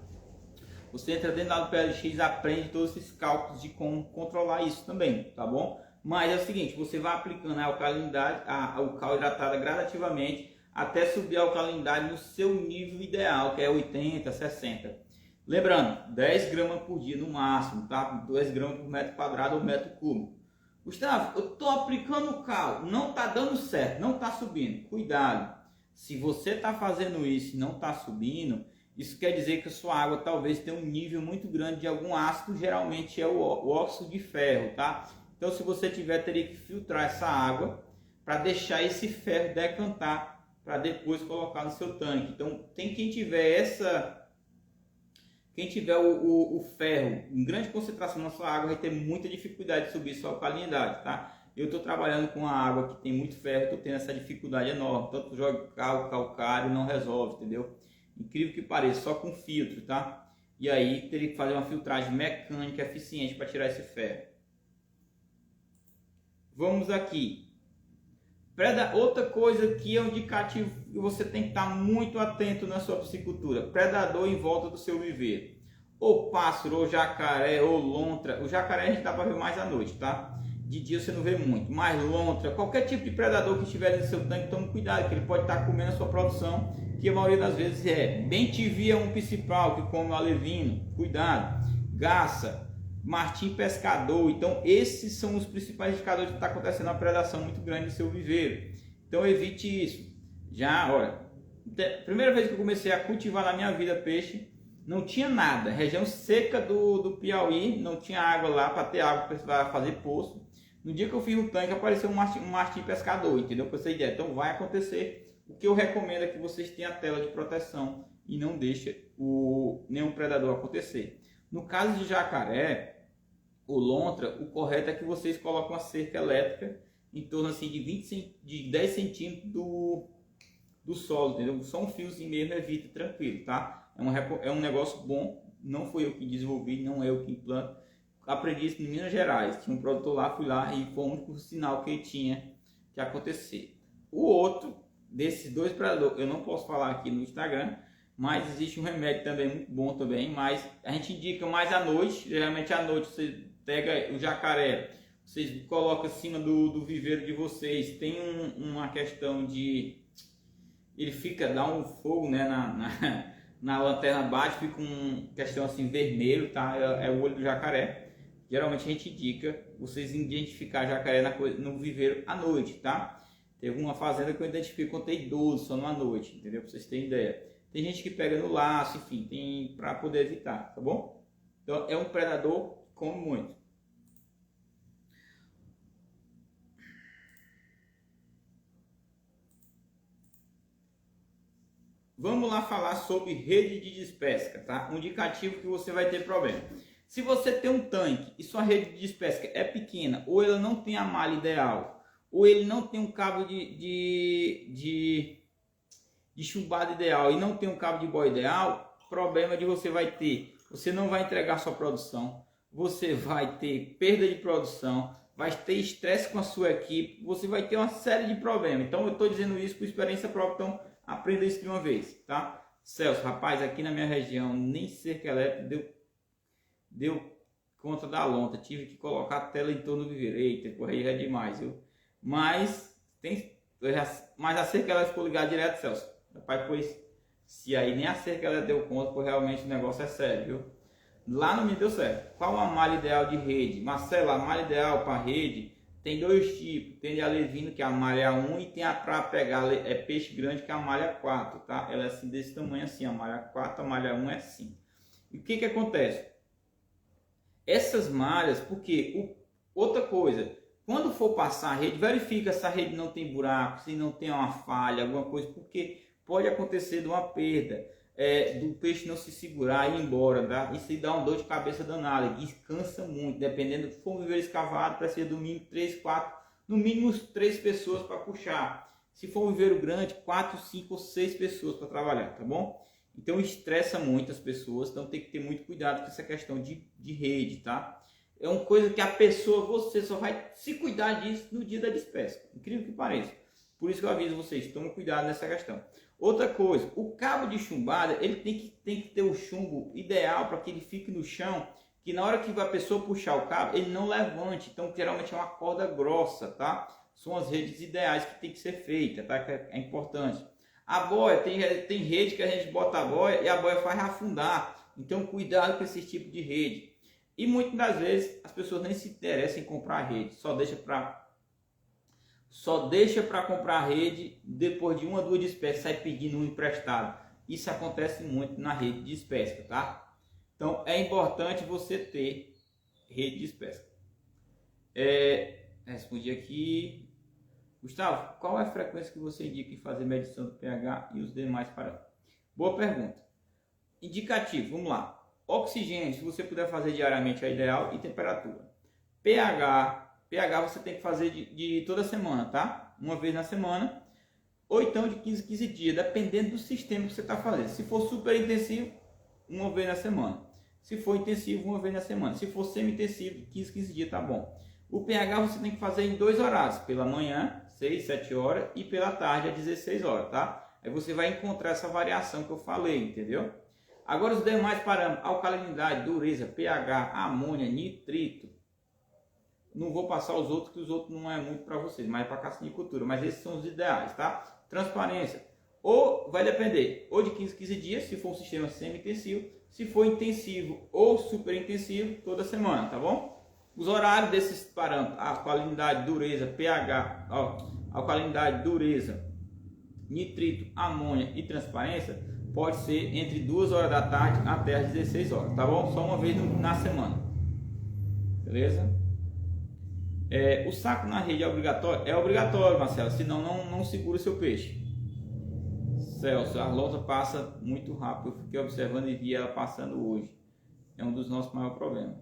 Você entra dentro do PLX e aprende todos esses cálculos de como controlar isso também, tá bom? Mas é o seguinte, você vai aplicando a alcalinidade, o cal hidratada gradativamente até subir a alcalinidade no seu nível ideal, que é 80, 60. Lembrando, 10 gramas por dia no máximo, tá? 2 gramas por metro quadrado ou metro cúbico. Gustavo, eu estou aplicando o cal, não está dando certo, não está subindo. Cuidado, se você está fazendo isso e não está subindo, isso quer dizer que a sua água talvez tenha um nível muito grande de algum ácido, geralmente é o óxido de ferro, tá? Então se você tiver, teria que filtrar essa água para deixar esse ferro decantar, para depois colocar no seu tanque. Então quem tiver o ferro em grande concentração na sua água vai ter muita dificuldade de subir sua alcalinidade, tá? Eu estou trabalhando com a água que tem muito ferro, estou tendo essa dificuldade enorme. Tanto jogo calcário não resolve, entendeu? Incrível que pareça, só com filtro, tá? E aí teria que fazer uma filtragem mecânica eficiente para tirar esse ferro. Vamos aqui. Outra coisa que é um indicativo que você tem que estar muito atento na sua piscicultura: predador em volta do seu viveiro. Ou pássaro, ou jacaré, ou lontra. O jacaré a gente dá para ver mais à noite, tá? De dia você não vê muito. Mas lontra, qualquer tipo de predador que estiver no seu tanque, tome cuidado, que ele pode estar comendo a sua produção, que a maioria das vezes é. Bem-te-vi é um principal que come o alevino, cuidado. Garça, martim pescador. Então esses são os principais indicadores que está acontecendo uma predação muito grande no seu viveiro. Então evite isso. Já, olha, primeira vez que eu comecei a cultivar na minha vida peixe, não tinha nada, região seca do Piauí, não tinha água lá para ter água para fazer poço. No dia que eu fiz o tanque apareceu um martim pescador, entendeu? Para você ideia. Então vai acontecer. O que eu recomendo é que vocês tenham a tela de proteção e não deixe nenhum predador acontecer. No caso de jacaré ou lontra, o correto é que vocês coloquem uma cerca elétrica em torno assim de 10 centímetros do solo, entendeu? Só um fiozinho mesmo evita, tranquilo, tá? É um negócio bom, não foi eu que desenvolvi, não é eu que implanto. Aprendi isso em Minas Gerais, tinha um produtor lá, fui lá e foi o único sinal que tinha que acontecer. O outro desses dois predadores, eu não posso falar aqui no Instagram, mas existe um remédio também muito bom também, mas a gente indica mais à noite. Geralmente à noite você pega o jacaré, vocês colocam acima do viveiro de vocês, tem uma questão de... ele dá um fogo, né, na lanterna baixa, fica uma questão assim vermelho, tá? É o olho do jacaré. Geralmente a gente indica vocês identificar jacaré no viveiro à noite, tá? Teve uma fazenda que eu identifiquei, contei 12 só numa noite, entendeu? Pra vocês terem ideia. Tem gente que pega no laço, enfim, tem para poder evitar, tá bom? Então é um predador que come muito. Vamos lá falar sobre rede de despesca, tá? Um indicativo que você vai ter problema. Se você tem um tanque e sua rede de despesca é pequena, ou ela não tem a malha ideal, ou ele não tem um cabo de chumbado ideal e não tem um cabo de boia ideal, problema de você vai ter. Você não vai entregar sua produção, você vai ter perda de produção, vai ter estresse com a sua equipe, você vai ter uma série de problemas. Então eu estou dizendo isso por experiência própria, então aprenda isso de uma vez, tá? Celso, rapaz, aqui na minha região nem cerca elétrica deu conta da lonta, tive que colocar a tela em torno do viveiro. Eita, correio é demais, viu? Mas a cerca elétrica ficou ligada direto, Celso. Rapaz, pois se aí nem a cerca ela deu conta, pois realmente o negócio é sério, viu? Lá não me deu certo. Qual a malha ideal de rede? Marcelo, a malha ideal para rede tem dois tipos. Tem de alevino, que é a malha 1, e tem a para pegar peixe grande, que é a malha 4, tá? Ela é assim, desse tamanho assim, a malha 4, a malha 1 é assim. E o que acontece? Essas malhas, porque outra coisa, quando for passar a rede, verifica se a rede não tem buraco, se não tem uma falha, alguma coisa, porque pode acontecer de uma perda, do peixe não se segurar e ir embora, tá? Isso dá uma dor de cabeça danada, descansa muito, dependendo, se for um viveiro escavado, precisa do mínimo 3, 4, no mínimo 3 pessoas para puxar. Se for um viveiro grande, 4, 5 ou 6 pessoas para trabalhar, tá bom? Então estressa muito as pessoas, então tem que ter muito cuidado com essa questão de rede, tá? É uma coisa que a pessoa, você só vai se cuidar disso no dia da despesca. Incrível que pareça. Por isso que eu aviso vocês, tomem cuidado nessa questão. Outra coisa, o cabo de chumbada, ele tem que ter o chumbo ideal para que ele fique no chão, que na hora que a pessoa puxar o cabo, ele não levante. Então, geralmente é uma corda grossa, tá? São as redes ideais que tem que ser feita, tá? Que é importante. A boia, tem rede que a gente bota a boia e a boia faz afundar. Então, cuidado com esse tipo de rede. E muitas das vezes as pessoas nem se interessam em comprar rede, só deixa para comprar rede depois de uma ou duas despesas, sai pedindo um emprestado. Isso acontece muito na rede de pesca, tá? Então é importante você ter rede de pesca. Respondi aqui. Gustavo, qual é a frequência que você indica em fazer medição do pH e os demais parâmetros? Boa pergunta. Indicativo, vamos lá. Oxigênio, se você puder fazer diariamente, é ideal, e temperatura. pH você tem que fazer de toda semana, tá? Uma vez na semana, ou então de 15 dias, dependendo do sistema que você está fazendo. Se for super intensivo, uma vez na semana. Se for intensivo, uma vez na semana. Se for semi-intensivo, 15 dias, tá bom. O pH você tem que fazer em 2 horários, pela manhã, 6, 7 horas, e pela tarde, às 16 horas, tá? Aí você vai encontrar essa variação que eu falei, entendeu? Agora os demais parâmetros, alcalinidade, dureza, pH, amônia, nitrito. Não vou passar os outros, que os outros não é muito para vocês, mas é para cassinicultura. Mas esses são os ideais, tá? Transparência. Ou vai depender, ou de 15 dias, se for um sistema semi-intensivo. Se for intensivo ou super intensivo, toda semana, tá bom? Os horários desses parâmetros, alcalinidade, dureza, pH, alcalinidade, dureza, nitrito, amônia e transparência, pode ser entre 2 horas da tarde até as 16 horas, tá bom? Só uma vez na semana. Beleza? O saco na rede é obrigatório? É obrigatório, Marcelo, senão não segura o seu peixe. Celso, a lota passa muito rápido. Eu fiquei observando e vi ela passando hoje. É um dos nossos maiores problemas.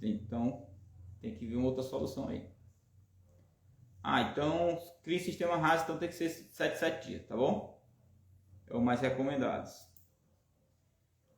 Então, tem que vir uma outra solução aí. Então, cria sistema raso, então tem que ser 7 dias, tá bom? É o mais recomendado.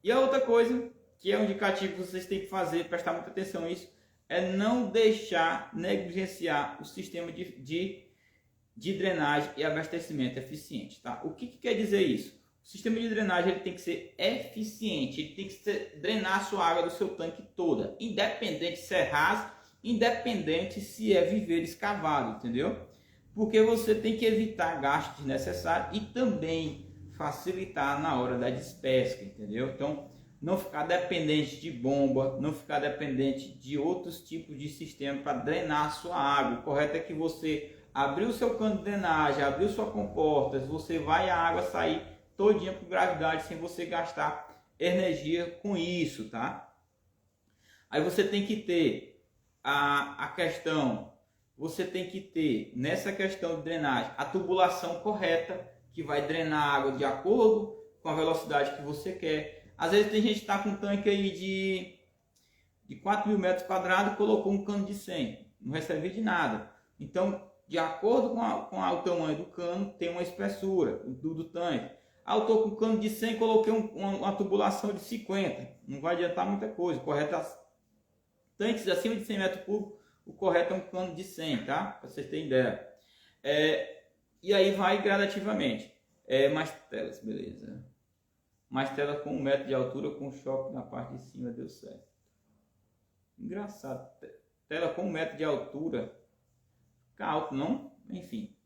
E a outra coisa, que é um indicativo que vocês têm que fazer, prestar muita atenção nisso, é não deixar negligenciar o sistema de drenagem e abastecimento eficiente, tá? O que quer dizer isso? O sistema de drenagem ele tem que ser eficiente, ele tem que drenar a sua água do seu tanque toda, independente se é raso, independente se é viveiro escavado, entendeu? Porque você tem que evitar gastos desnecessários e também facilitar na hora da despesca, entendeu? Então, não ficar dependente de bomba, não ficar dependente de outros tipos de sistema para drenar a sua água. O correto é que você abriu o seu cano de drenagem, abriu sua comporta, você vai a água sair todinha por gravidade sem você gastar energia com isso, tá? Aí você tem que ter a questão, você tem que ter nessa questão de drenagem a tubulação correta, que vai drenar a água de acordo com a velocidade que você quer. Às vezes tem gente que está com um tanque aí de 4.000 metros quadrados e colocou um cano de 100, não vai servir de nada. Então, de acordo com o tamanho do cano, tem uma espessura do tanque. Eu estou com um cano de 100 e coloquei uma tubulação de 50, não vai adiantar muita coisa. O correto é tanques acima de 100 metros cúbicos, o correto é um cano de 100, tá? Para vocês terem ideia. E aí vai gradativamente. Mais telas, beleza. Mais tela com 1 metro de altura com choque na parte de cima, deu certo. Engraçado. Tela com 1 metro de altura. Fica alto, não? Enfim.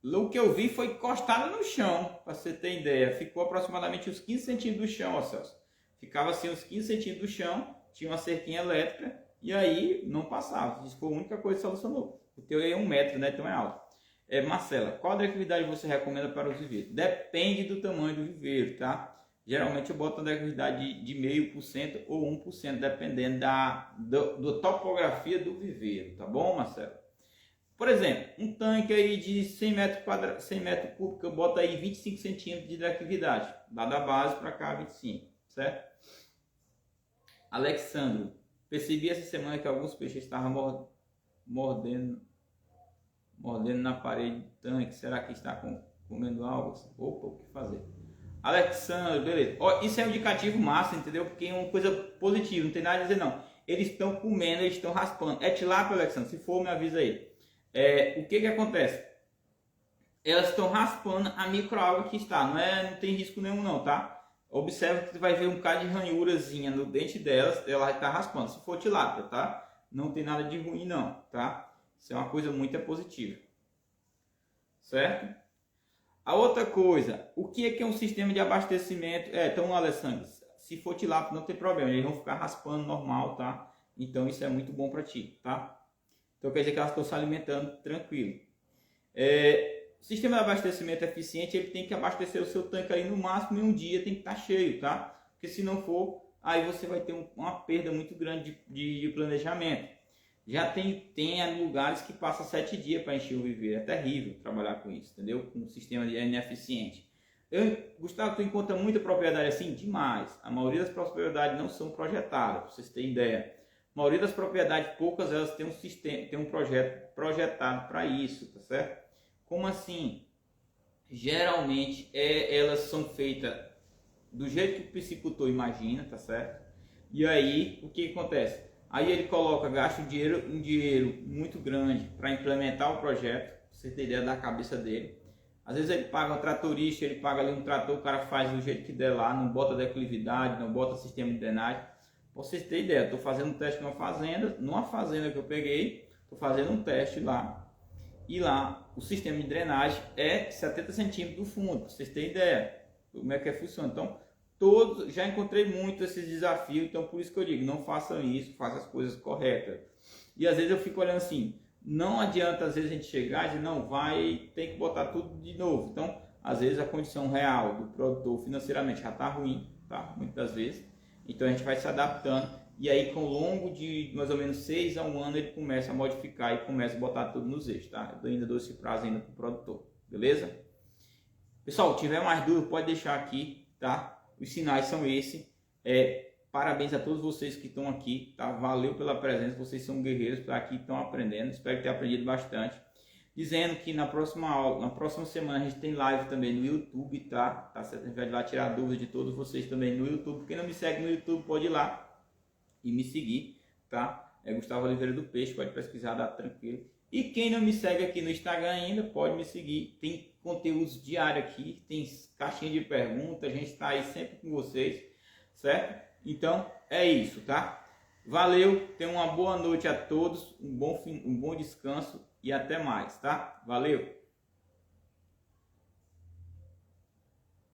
O que eu vi foi encostado no chão, para você ter ideia. Ficou aproximadamente uns 15 centímetros do chão, ó, Celso. Ficava assim uns 15 centímetros do chão, tinha uma cerquinha elétrica e aí não passava. Isso foi a única coisa que solucionou. O teu é 1 metro, né? Então é alto. Marcela, qual declividade você recomenda para os viveiros? Depende do tamanho do viveiro, tá? Geralmente eu boto a declividade de 0,5% ou 1%, dependendo da topografia do viveiro, tá bom, Marcela? Por exemplo, um tanque aí de 100 metros cúbicos, eu boto aí 25 centímetros de declividade, lá da base para cá 25, certo? Alexandro, percebi essa semana que alguns peixes estavam mordendo na parede do tanque. Será que está comendo algo? Opa, o que fazer? Alexandre, beleza. Ó, isso é um indicativo massa, entendeu? Porque é uma coisa positiva, não tem nada a dizer não. Eles estão comendo, eles estão raspando. É tilápia, Alexandre? Se for, me avisa aí. O que acontece? Elas estão raspando a microalga que está. Não tem risco nenhum não, tá? Observa que você vai ver um bocado de ranhurazinha no dente delas, ela vai estar raspando. Se for tilápia, tá? Não tem nada de ruim não, tá? Isso é uma coisa muito positiva. Certo? A outra coisa, o que é um sistema de abastecimento? Então, Alessandro, se for tilápia não tem problema, eles vão ficar raspando normal, tá? Então isso é muito bom para ti, tá? Então quer dizer que elas estão se alimentando tranquilo. O sistema de abastecimento eficiente, ele tem que abastecer o seu tanque aí no máximo em um dia, tem que estar cheio, tá? Porque se não for, aí você vai ter uma perda muito grande de planejamento. Já tem lugares que passa 7 dias para encher o viveiro. É terrível trabalhar com isso, entendeu? Com um sistema ineficiente. Gustavo, tu encontra muita propriedade assim? Demais. A maioria das propriedades não são projetadas, para vocês terem ideia. A maioria das propriedades, poucas elas têm um sistema, tem um projeto projetado para isso, tá certo? Como assim? Geralmente elas são feitas do jeito que o piscicultor imagina, tá certo? E aí, o que acontece? Aí ele gasta um dinheiro muito grande para implementar o projeto, pra você ter ideia da cabeça dele. Às vezes ele paga um tratorista, ele paga ali um trator, o cara faz do jeito que der lá, não bota declividade, não bota sistema de drenagem. Pra vocês terem ideia, estou fazendo um teste numa fazenda que eu peguei, estou fazendo um teste lá. E lá o sistema de drenagem é 70 centímetros do fundo, para vocês terem ideia como é que funciona. Então, já encontrei muito esses desafios, então por isso que eu digo, não façam isso, façam as coisas corretas. E às vezes eu fico olhando assim, não adianta às vezes a gente chegar e dizer, não, tem que botar tudo de novo. Então, às vezes a condição real do produtor financeiramente já está ruim, tá? Muitas vezes. Então a gente vai se adaptando e aí com o longo de mais ou menos 6 a 1 ano ele começa a modificar e começa a botar tudo nos eixos, tá? Eu ainda dou esse prazo ainda para o produtor, beleza? Pessoal, se tiver mais dúvida, pode deixar aqui, tá? Os sinais são esses. Parabéns a todos vocês que estão aqui, tá? Valeu pela presença, vocês são guerreiros, estão aqui, estão aprendendo. Espero ter aprendido bastante. Dizendo que na próxima aula, na próxima semana a gente tem live também no YouTube, tá? Tá certo? A gente vai lá tirar dúvidas de todos vocês também no YouTube. Quem não me segue no YouTube pode ir lá e me seguir, tá? Gustavo Oliveira do Peixe, pode pesquisar, dá tranquilo. E quem não me segue aqui no Instagram ainda, pode me seguir. Tem conteúdos diários aqui, tem caixinha de perguntas, a gente está aí sempre com vocês, certo? Então, é isso, tá? Valeu, tenham uma boa noite a todos, um bom descanso e até mais, tá? Valeu!